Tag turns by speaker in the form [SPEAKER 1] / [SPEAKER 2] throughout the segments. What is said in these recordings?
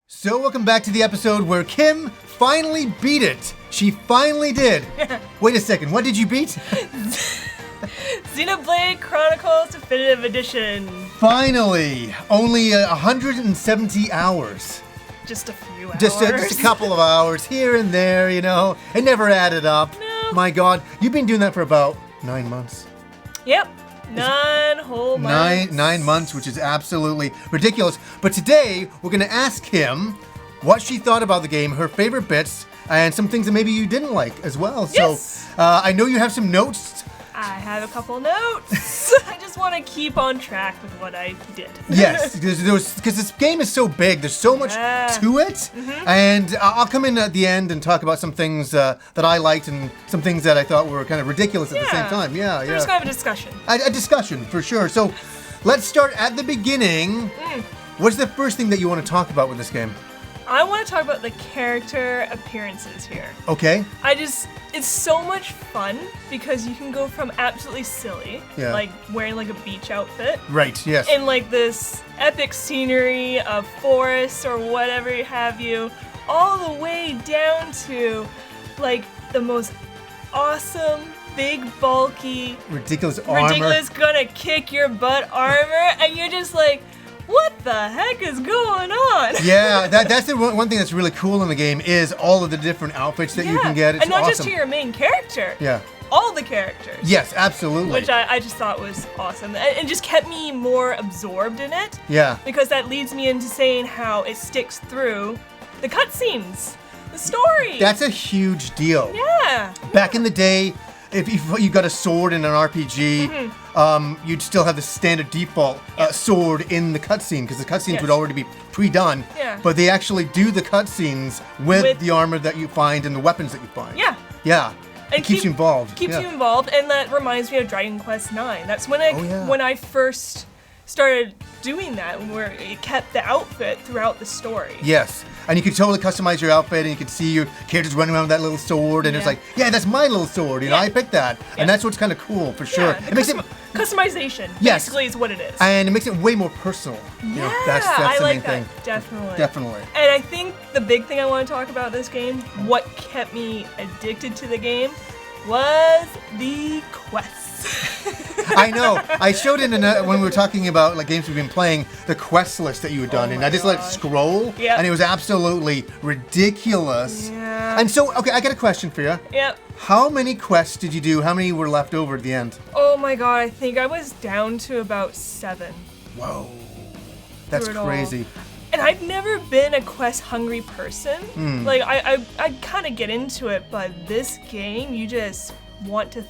[SPEAKER 1] So welcome back to the episode where Kim finally beat it. She finally did. Wait a second, what did you beat?
[SPEAKER 2] Xenoblade Chronicles Definitive Edition.
[SPEAKER 1] Finally, only 170 hours.
[SPEAKER 2] Just a few hours.
[SPEAKER 1] Just a couple of hours here and there, you know. It never added up.
[SPEAKER 2] No.
[SPEAKER 1] My God, you've been doing that for about 9 months.
[SPEAKER 2] Yep. 9 whole months.
[SPEAKER 1] 9 months, which is absolutely ridiculous. But today, we're going to ask Kim what she thought about the game, her favorite bits, and some things that maybe you didn't like as well.
[SPEAKER 2] Yes.
[SPEAKER 1] So I know you have some notes.
[SPEAKER 2] I have a couple notes. I just want to keep on track with what I did.
[SPEAKER 1] Yes, because this game is so big. There's so much to it. Mm-hmm. And I'll come in at the end and talk about some things that I liked and some things that I thought were kind of ridiculous at the same time. Yeah,
[SPEAKER 2] We're just going to have a discussion.
[SPEAKER 1] A discussion, for sure. So let's start at the beginning. What's the first thing that you want to talk about with this game?
[SPEAKER 2] I want to talk about the character appearances here.
[SPEAKER 1] Okay.
[SPEAKER 2] It's so much fun because you can go from absolutely silly, like wearing like a beach outfit.
[SPEAKER 1] Right, yes.
[SPEAKER 2] In like this epic scenery of forests or whatever have you, all the way down to like the most awesome, big, bulky,
[SPEAKER 1] ridiculous armor.
[SPEAKER 2] Ridiculous, gonna kick your butt armor, and you're just like, what the heck is going on?
[SPEAKER 1] Yeah, that's the one thing that's really cool in the game is all of the different outfits that you can get. It's
[SPEAKER 2] and not
[SPEAKER 1] awesome.
[SPEAKER 2] just to your main character.
[SPEAKER 1] Yeah.
[SPEAKER 2] All the characters.
[SPEAKER 1] Yes, absolutely.
[SPEAKER 2] Which I just thought was awesome. And just kept me more absorbed in it.
[SPEAKER 1] Yeah.
[SPEAKER 2] Because that leads me into saying how it sticks through the cutscenes, the story.
[SPEAKER 1] That's a huge deal.
[SPEAKER 2] Yeah.
[SPEAKER 1] Back in the day, if you got a sword in an RPG, you'd still have the standard default sword in the cutscene because the cutscenes would already be pre-done.
[SPEAKER 2] Yeah.
[SPEAKER 1] But they actually do the cutscenes with the armor that you find and the weapons that you find.
[SPEAKER 2] Yeah.
[SPEAKER 1] Yeah. It keeps you involved.
[SPEAKER 2] Keeps you involved, and that reminds me of Dragon Quest IX. That's when when I first started doing that, where it kept the outfit throughout the story.
[SPEAKER 1] Yes. And you could totally customize your outfit, and you could see your characters running around with that little sword, and it's like, yeah, that's my little sword, you know, I picked that. And that's what's kind of cool, for sure.
[SPEAKER 2] Yeah,
[SPEAKER 1] it makes it
[SPEAKER 2] customization, basically, is what it is.
[SPEAKER 1] And it makes it way more personal.
[SPEAKER 2] Yeah,
[SPEAKER 1] you know, that's
[SPEAKER 2] I
[SPEAKER 1] the
[SPEAKER 2] like
[SPEAKER 1] main
[SPEAKER 2] that,
[SPEAKER 1] thing.
[SPEAKER 2] definitely. And I think the big thing I want to talk about this game, what kept me addicted to the game, was the quests.
[SPEAKER 1] I know. I showed it when we were talking about like games we've been playing, the quest list that you had done, and I just let it scroll, and it was absolutely ridiculous.
[SPEAKER 2] Yeah.
[SPEAKER 1] And so, okay, I got a question for you.
[SPEAKER 2] Yep.
[SPEAKER 1] How many quests did you do? How many were left over at the end?
[SPEAKER 2] Oh my God, I think I was down to about 7.
[SPEAKER 1] Whoa. That's crazy.
[SPEAKER 2] And I've never been a quest-hungry person. Like, I kind of get into it, but this game, you just want to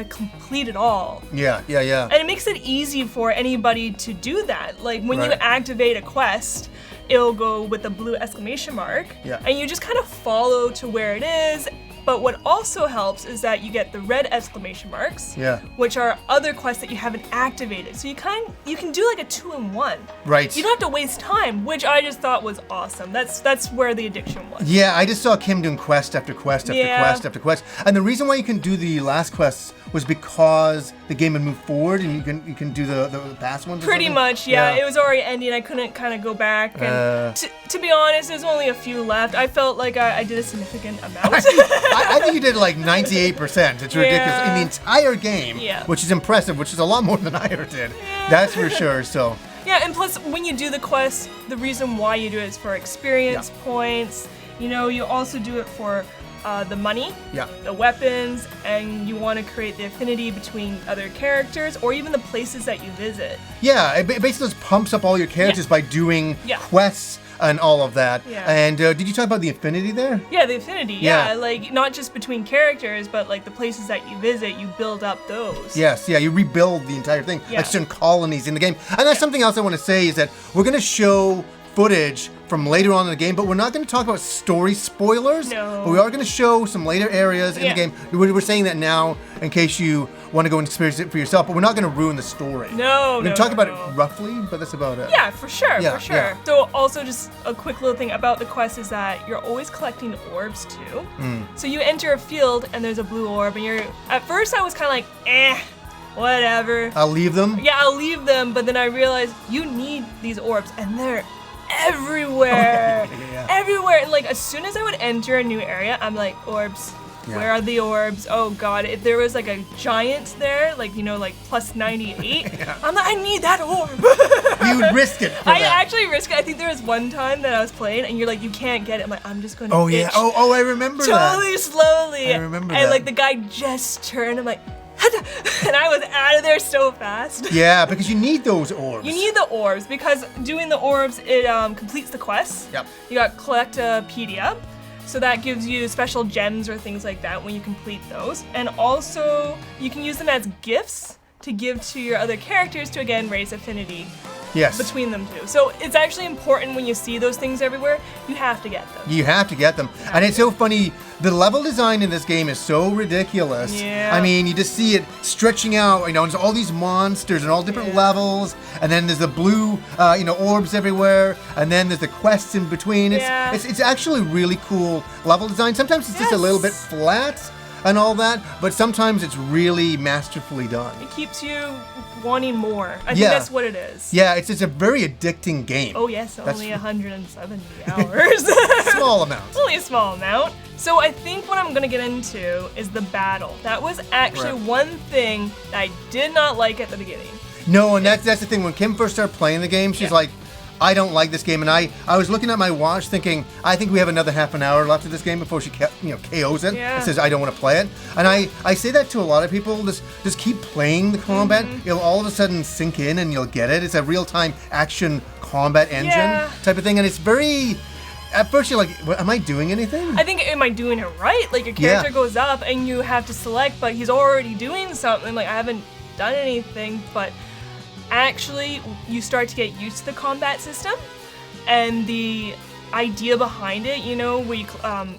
[SPEAKER 2] complete it all.
[SPEAKER 1] Yeah.
[SPEAKER 2] And it makes it easy for anybody to do that. Like, when you activate a quest, it'll go with a blue exclamation mark, and you just kind of follow to where it is. But what also helps is that you get the red exclamation marks, which are other quests that you haven't activated. So you can do like a 2-in-1.
[SPEAKER 1] Right.
[SPEAKER 2] You don't have to waste time, which I just thought was awesome. That's where the addiction was.
[SPEAKER 1] Yeah, I just saw Kim doing quest after quest after quest after quest. And the reason why you can do the last quests was because the game had moved forward and you can do the past ones.
[SPEAKER 2] Pretty much, yeah. It was already ending. I couldn't kind of go back. And to be honest, there's only a few left. I felt like I did a significant amount.
[SPEAKER 1] I think you did like 98%. It's ridiculous in the entire game, which is impressive, which is a lot more than I ever did. That's for sure. So.
[SPEAKER 2] Yeah, and plus when you do the quest, the reason why you do it is for experience points. You know, you also do it for the money, the weapons, and you want to create the affinity between other characters or even the places that you visit.
[SPEAKER 1] Yeah, it basically just pumps up all your characters by doing quests and all of that.
[SPEAKER 2] Yeah.
[SPEAKER 1] And did you talk about the affinity there?
[SPEAKER 2] Yeah, the affinity, like not just between characters, but like the places that you visit, you build up those.
[SPEAKER 1] Yes, you rebuild the entire thing, like certain colonies in the game. And that's something else I want to say is that we're going to show footage from later on in the game, but we're not going to talk about story spoilers.
[SPEAKER 2] No.
[SPEAKER 1] But we are going to show some later areas in the game. We're saying that now in case you want to go and experience it for yourself, but we're not going to ruin the story.
[SPEAKER 2] No,
[SPEAKER 1] we're going to talk about it roughly, but that's about it.
[SPEAKER 2] Yeah, for sure,
[SPEAKER 1] Yeah.
[SPEAKER 2] So also just a quick little thing about the quest is that you're always collecting orbs too. So you enter a field and there's a blue orb and at first I was kind of like, whatever.
[SPEAKER 1] I'll leave them?
[SPEAKER 2] Yeah, I'll leave them, but then I realized you need these orbs and they're everywhere. and like as soon as I would enter a new area, I'm like, orbs.
[SPEAKER 1] Yeah.
[SPEAKER 2] Where are the orbs? Oh god, if there was like a giant there, like, you know, like plus 98, yeah. I'm like, I need that orb.
[SPEAKER 1] You would risk it.
[SPEAKER 2] I actually risk it. I think there was one time that I was playing and you're like, you can't get it. I'm like, I'm just gonna
[SPEAKER 1] yeah. Oh, I remember that.
[SPEAKER 2] Totally slowly.
[SPEAKER 1] I remember
[SPEAKER 2] and
[SPEAKER 1] that.
[SPEAKER 2] like the guy just turned, I'm like, and I was out of there so fast.
[SPEAKER 1] Yeah, because you need those orbs.
[SPEAKER 2] You need the orbs because doing the orbs, it completes the quest.
[SPEAKER 1] Yep.
[SPEAKER 2] You got Collectopedia. So that gives you special gems or things like that when you complete those. And also, you can use them as gifts to give to your other characters to, again, raise affinity between them two. So it's actually important when you see those things everywhere, you have to get them.
[SPEAKER 1] You have to get them. And it's so funny, the level design in this game is so ridiculous.
[SPEAKER 2] Yeah.
[SPEAKER 1] I mean, you just see it stretching out, you know, there's all these monsters and all different levels, and then there's the blue, orbs everywhere, and then there's the quests in between. It's actually really cool level design. Sometimes it's just a little bit flat and all that, but sometimes it's really masterfully done.
[SPEAKER 2] It keeps you wanting more. I think that's what it is.
[SPEAKER 1] Yeah, it's a very addicting game.
[SPEAKER 2] Oh yes, only 170 hours.
[SPEAKER 1] Small amount.
[SPEAKER 2] Only a small amount. So I think what I'm gonna get into is the battle. That was actually one thing that I did not like at the beginning.
[SPEAKER 1] No, and that's the thing. When Kim first started playing the game, she's like, I don't like this game, and I was looking at my watch thinking, I think we have another half an hour left of this game before she KOs it.
[SPEAKER 2] Yeah.
[SPEAKER 1] And says, I don't want to play it. And I say that to a lot of people, just keep playing the combat. It'll all of a sudden sink in and you'll get it. It's a real-time action combat engine type of thing, and it's very... At first you're like, am I doing anything?
[SPEAKER 2] I think, am I doing it right? Like your character goes up and you have to select, but he's already doing something. Like I haven't done anything, but actually you start to get used to the combat system and the idea behind it, you know, where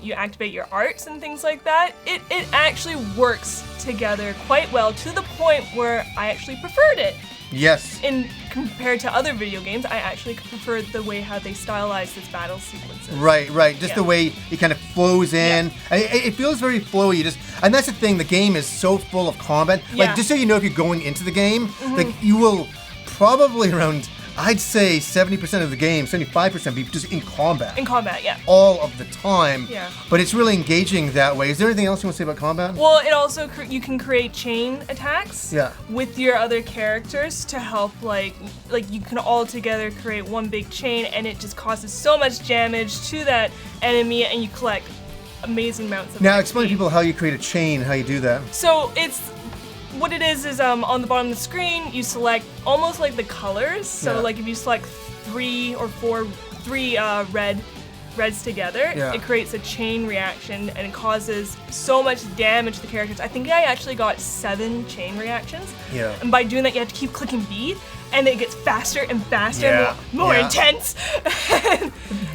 [SPEAKER 2] you activate your arts and things like that. It actually works together quite well to the point where I actually preferred it.
[SPEAKER 1] Yes.
[SPEAKER 2] Compared to other video games, I actually preferred the way how they stylized its battle sequences.
[SPEAKER 1] Right. Just the way it kind of flows in.
[SPEAKER 2] Yeah.
[SPEAKER 1] It feels very flowy. And that's the thing. The game is so full of combat. Like, just so you know, if you're going into the game, like you will probably around, I'd say 70% of the game, 75% be just in combat.
[SPEAKER 2] In combat, yeah.
[SPEAKER 1] All of the time.
[SPEAKER 2] Yeah.
[SPEAKER 1] But it's really engaging that way. Is there anything else you want to say about combat?
[SPEAKER 2] Well, it also, you can create chain attacks with your other characters to help, like you can all together create one big chain and it just causes so much damage to that enemy and you collect amazing amounts of
[SPEAKER 1] Now,
[SPEAKER 2] XP.
[SPEAKER 1] explain to people how you create a chain, how you do that.
[SPEAKER 2] So what it is on the bottom of the screen, you select almost like the colors. So like if you select 3 or 4 reds together, it creates a chain reaction and it causes so much damage to the characters. I think I actually got 7 chain reactions. Yeah. And by doing that, you have to keep clicking B, and it gets faster and faster and more intense.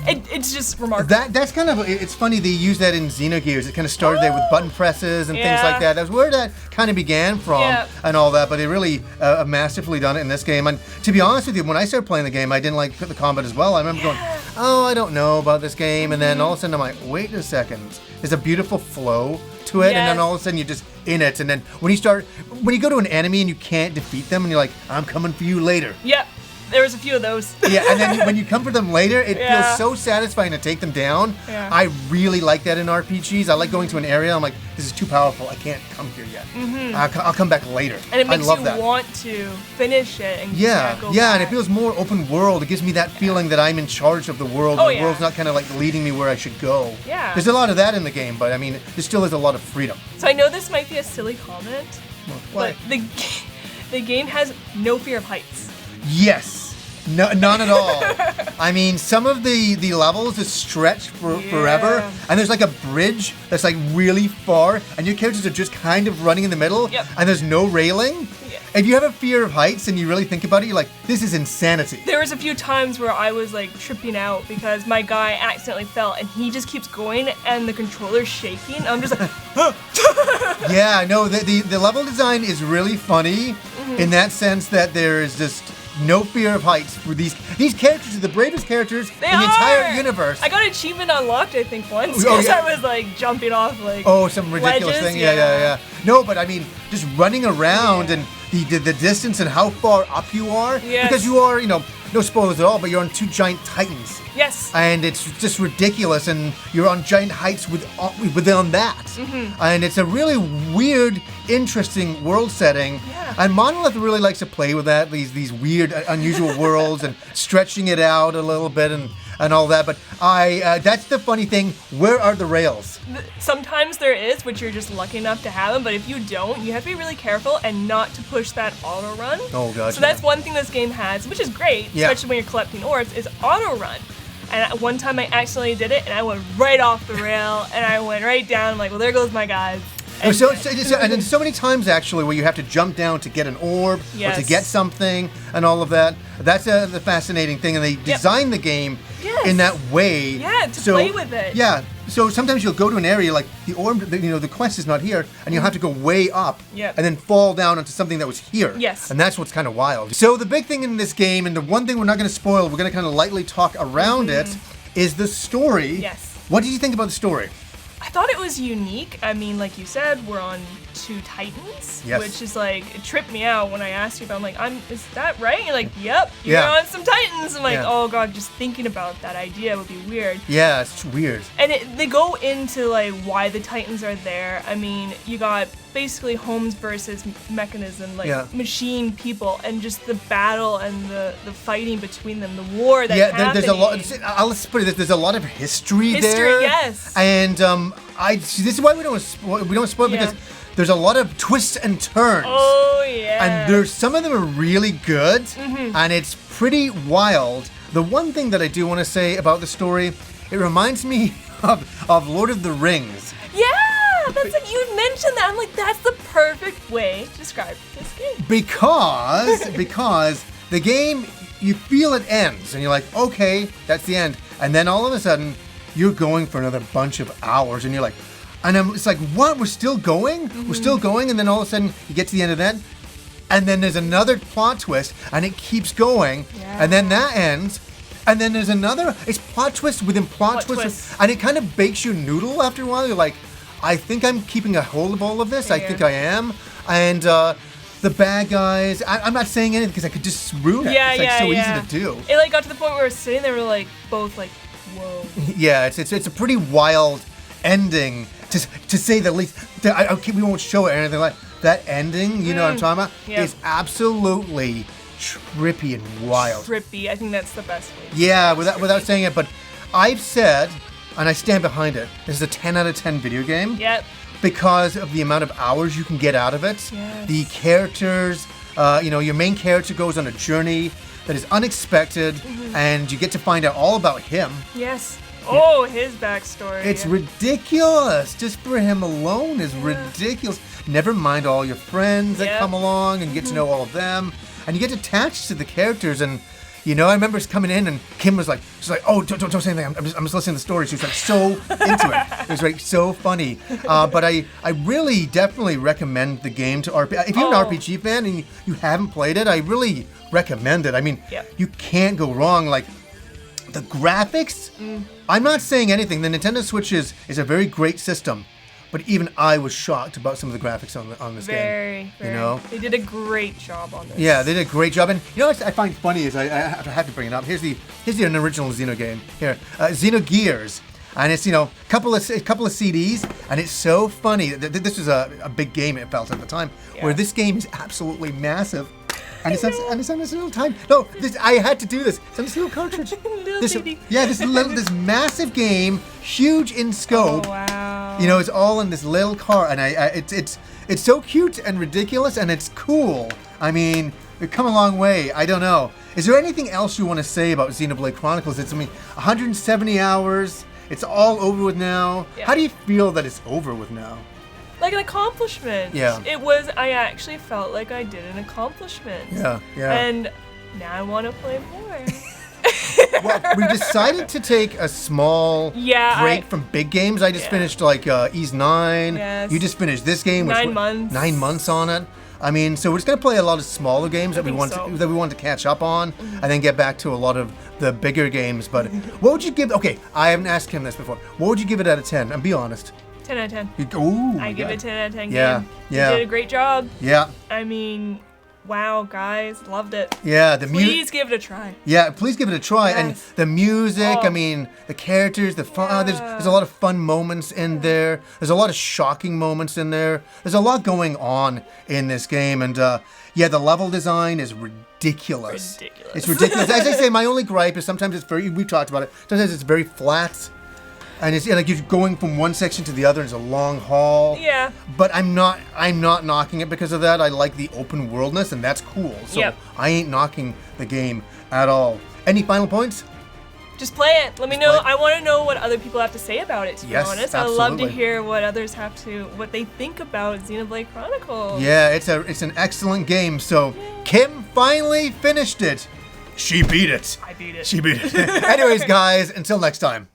[SPEAKER 2] It's just remarkable.
[SPEAKER 1] That's kind of, it's funny they use that in Xenogears. It kind of started there with button presses and things like that. That's where that kind of began from and all that, but they really masterfully done it in this game. And to be honest with you, when I started playing the game, I didn't like the combat as well. I remember going, I don't know about this game, and then all of a sudden I'm like, wait a second. There's a beautiful flow to it, and then all of a sudden you're just in it, and then when you go to an enemy and you can't defeat them, and you're like, I'm coming for you later.
[SPEAKER 2] Yep. There was a few of those.
[SPEAKER 1] Yeah, and then when you come for them later, it feels so satisfying to take them down. Yeah. I really like that in RPGs. I like going to an area, I'm like, this is too powerful. I can't come here yet. I'll come back later.
[SPEAKER 2] And it makes you want to finish it and go back.
[SPEAKER 1] And it feels more open world. It gives me that feeling that I'm in charge of the world. The world's not kind of like leading me where I should go.
[SPEAKER 2] Yeah.
[SPEAKER 1] There's a lot of that in the game, but I mean, there still is a lot of freedom.
[SPEAKER 2] So I know this might be a silly comment, but the game has no fear of heights.
[SPEAKER 1] Yes. No, none at all. I mean, some of the levels just stretch forever, and there's like a bridge that's like really far, and your characters are just kind of running in the middle, and there's no railing. If you have a fear of heights and you really think about it, you're like, this is insanity.
[SPEAKER 2] There was a few times where I was like tripping out because my guy accidentally fell and he just keeps going and the controller's shaking. I'm just like,
[SPEAKER 1] Yeah, no, the level design is really funny in that sense that there is just no fear of heights for these characters are the bravest characters in the entire universe.
[SPEAKER 2] I got an achievement unlocked, I think, once because I was like jumping off like
[SPEAKER 1] some ridiculous
[SPEAKER 2] ledges.
[SPEAKER 1] thing. Yeah. No, but I mean, just running around and the distance and how far up you are because you are, no spoilers at all, but you're on 2 giant titans.
[SPEAKER 2] Yes.
[SPEAKER 1] And it's just ridiculous, and you're on giant heights within that. Mm-hmm. And it's a really weird, interesting world setting.
[SPEAKER 2] Yeah.
[SPEAKER 1] And Monolith really likes to play with that, these weird, unusual worlds, and stretching it out a little bit and all that. But that's the funny thing. Where are the rails?
[SPEAKER 2] Sometimes there is, which you're just lucky enough to have them, but if you don't, you have to be really careful and not to push that auto run.
[SPEAKER 1] Oh, gotcha.
[SPEAKER 2] So that's one thing this game has, which is great, especially when you're collecting orbs, is auto run. And at one time I accidentally did it, and I went right off the rail, and I went right down. I'm like, well, there goes my guys.
[SPEAKER 1] And then so many times actually where you have to jump down to get an orb or to get something and all of that. That's the fascinating thing, and they design the game in that way.
[SPEAKER 2] Yeah, to play with it.
[SPEAKER 1] Yeah. So sometimes you'll go to an area like the orb, the quest is not here, and you'll have to go way up and then fall down onto something that was here.
[SPEAKER 2] Yes.
[SPEAKER 1] And that's what's kind of wild. So the big thing in this game, and the one thing we're not going to spoil, we're going to kind of lightly talk around it, is the story.
[SPEAKER 2] Yes.
[SPEAKER 1] What did you think about the story?
[SPEAKER 2] I thought it was unique. I mean, like you said, we're on 2 titans, which is like, it tripped me out when I asked you about. I'm like, is that right? You're like, yep, you're on some titans. I'm like, oh god, just thinking about that idea would be weird.
[SPEAKER 1] Yeah, it's weird.
[SPEAKER 2] And they go into like why the titans are there. I mean, you got basically Holmes versus Mechanism, like machine people, and just the battle and the fighting between them, the war that's happening.
[SPEAKER 1] There's a lot. Let's put it this: there's a lot of history there.
[SPEAKER 2] Yes.
[SPEAKER 1] And this is why we don't spoil because there's a lot of twists and turns.
[SPEAKER 2] Oh yeah.
[SPEAKER 1] And some of them are really good, and it's pretty wild. The one thing that I do want to say about the story, it reminds me of Lord of the Rings.
[SPEAKER 2] Yeah. That's like, you mentioned that. I'm like, that's the perfect way to describe this game.
[SPEAKER 1] Because the game, you feel it ends, and you're like, okay, that's the end. And then all of a sudden, you're going for another bunch of hours, and you're like, it's like, what? We're still going? We're still going? And then all of a sudden, you get to the end of that, and then there's another plot twist, and it keeps going, and then that ends. And then there's another, it's plot twist within plot twist, and it kind of bakes you noodle after a while. You're like, I think I'm keeping a hold of all of this. I think I am. And the bad guys, I'm not saying anything because I could just ruin it. It's so easy to do.
[SPEAKER 2] It like got to the point where we were sitting there, we were like, both like, whoa.
[SPEAKER 1] Yeah, it's a pretty wild ending, to say the least. We won't show it or anything like that. Ending, you know what I'm talking about, is absolutely trippy and wild.
[SPEAKER 2] Trippy, I think that's the best way.
[SPEAKER 1] Yeah, without saying it, but I've said, and I stand behind it, this is a 10 out of 10 video game.
[SPEAKER 2] Yep.
[SPEAKER 1] Because of the amount of hours you can get out of it.
[SPEAKER 2] Yes.
[SPEAKER 1] The characters, your main character goes on a journey that is unexpected, and you get to find out all about him.
[SPEAKER 2] Yes. Oh, his backstory.
[SPEAKER 1] It's ridiculous. Just for him alone is ridiculous. Never mind all your friends that come along, and you get to know all of them. And you get attached to the characters, and I remember coming in, and Kim was like, oh, don't say anything. I'm just listening to the story. She was like so into it. It was like so funny. But I really definitely recommend the game to RPG. If you're an RPG fan and you haven't played it, I really recommend it. I mean, you can't go wrong. Like the graphics, I'm not saying anything. The Nintendo Switch is a very great system. But even I was shocked about some of the graphics on this game. Very.
[SPEAKER 2] They did a great job on this.
[SPEAKER 1] Yeah, they did a great job. And what I find funny is I have to bring it up. Here's the original Xeno game. Here, Xenogears. And it's, a couple of CDs, and it's so funny. This was a big game, it felt at the time, where this game is absolutely massive. And it's on this little time. No, I had to do this. It's on this little cartridge. This massive game, huge in scope.
[SPEAKER 2] Oh, wow.
[SPEAKER 1] It's all in this little car, and it's so cute and ridiculous, and it's cool. I mean, we've come a long way. I don't know. Is there anything else you want to say about Xenoblade Chronicles? It's 170 hours. It's all over with now. Yeah. How do you feel that it's over with now?
[SPEAKER 2] Like an accomplishment.
[SPEAKER 1] Yeah.
[SPEAKER 2] I actually felt like I did an accomplishment.
[SPEAKER 1] Yeah.
[SPEAKER 2] And now I want to play more.
[SPEAKER 1] Well, we decided to take a small break from big games. I just finished Ys 9.
[SPEAKER 2] Yes.
[SPEAKER 1] You just finished this game.
[SPEAKER 2] 9 months.
[SPEAKER 1] 9 months on it. I mean, so we're just gonna play a lot of smaller games that we want to catch up on, and then get back to a lot of the bigger games. But what would you give? Okay, I haven't asked him this before. What would you give it out of 10? And be honest.
[SPEAKER 2] 10 out of 10.
[SPEAKER 1] Ooh,
[SPEAKER 2] I give it 10 out of 10
[SPEAKER 1] Yeah.
[SPEAKER 2] You did a great job.
[SPEAKER 1] Yeah.
[SPEAKER 2] I mean, Wow, guys, loved it.
[SPEAKER 1] Yeah,
[SPEAKER 2] please give it a try.
[SPEAKER 1] Yeah, please give it a try.
[SPEAKER 2] Yes.
[SPEAKER 1] And the music, I mean, the characters, the fun. There's a lot of fun moments in there. There's a lot of shocking moments in there. There's a lot going on in this game, and yeah, the level design is ridiculous. It's ridiculous. As I say, my only gripe is sometimes it's very. We talked about it. Sometimes it's very flat. And it's like you're going from one section to the other. It's a long haul.
[SPEAKER 2] Yeah.
[SPEAKER 1] But I'm not knocking it because of that. I like the open worldness, and that's cool. So I ain't knocking the game at all. Any final points?
[SPEAKER 2] Just play it. Let me know. I want to know what other people have to say about it, to be honest.
[SPEAKER 1] Absolutely.
[SPEAKER 2] I'd love to hear what others what they think about Xenoblade Chronicles.
[SPEAKER 1] Yeah, it's an excellent game. So Kim finally finished it. She beat it.
[SPEAKER 2] I beat it.
[SPEAKER 1] She beat it. Anyways, guys, until next time.